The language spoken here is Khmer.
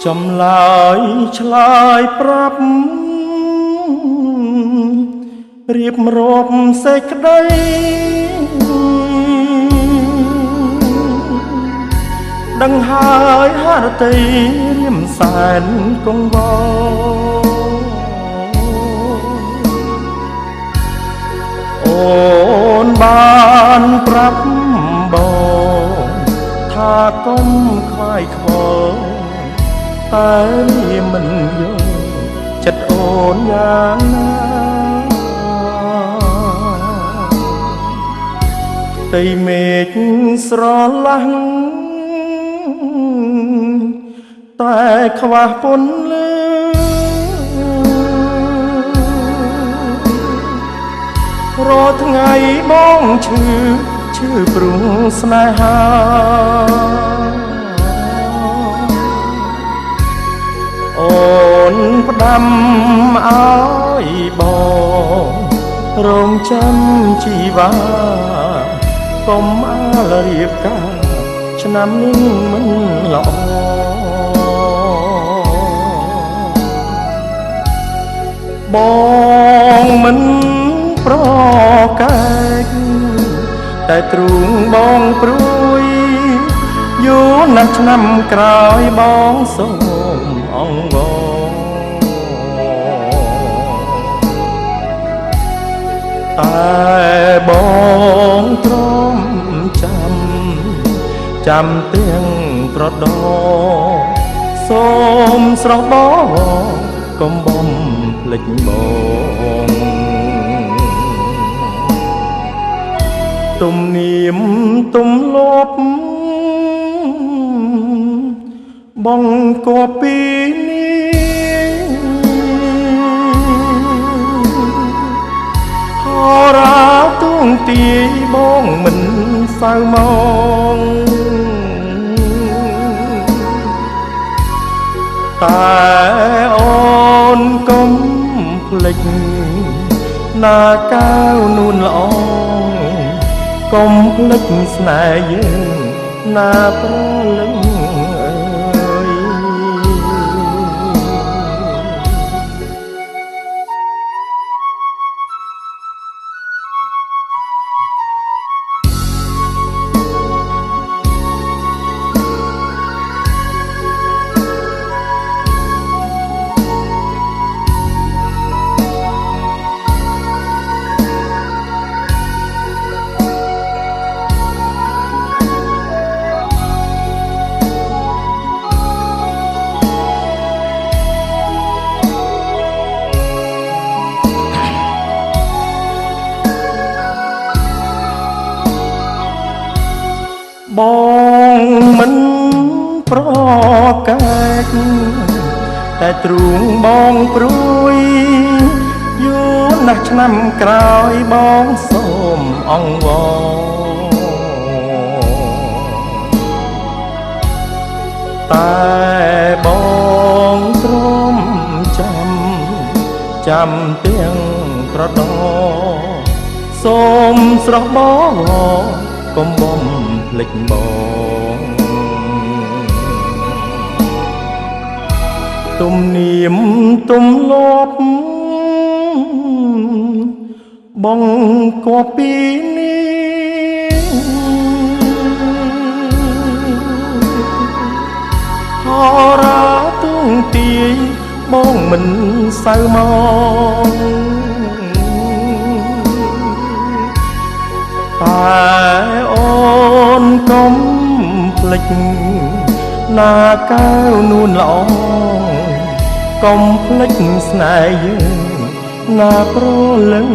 ចម្លើយឆ្លើយប្រាប់រៀបរាប់សេចក្តីដឹងហើយហរតីរៀមសែនគង់វអូនបានប្រាប់បងថាកុំខ្វាយខ្វល់តែមិនយល់ចិត្តអូនយ៉ាងណាផ្ទៃមេឃស្រឡះតែខ្វះពន្លឺរាល់ថ្ងៃបងឈឺព្រោះស្នេហាអូនផ្ដាំឲ្យបងរងចាំជីវ៉ាកុំអាលរៀបការឆ្នាំនេះមិនល្អបងមិនប្រកែកតែទ្រូងបងព្រួយយូរណាស់ឆ្នាំក្រោយបងសូមអង្វរតែបងទ្រាំចាំទាំងត្រដោសូមស្រស់បងកុំបំភ្លេចបងទំនៀមទម្លាប់បងក៏ពីនេះហរាទួងទាយបងមិនសៅមកតែអូនកុំភ្លេចណាកាវនួនល្អកុំភ្លេចស្នេហ៍យើងណាប្រលឹងបងមិនប្រកែកតែទ្រូងបងព្រួយយូរណាស់ឆ្នាំក្រោយបងសូមអង្វរតែបងទ្រាំចាំទាំងត្រដោសូមស្រស់បងកុំបំភ្លេចបងទំនៀមទម្លាប់បងក៏ពីនេះហរាទួងទាយបងមិនសៅមកតែអូនកុំភ្លេចណាកាវនួនល្អកុំភ្លេចស្នេហ៍យើងណាប្រលឹង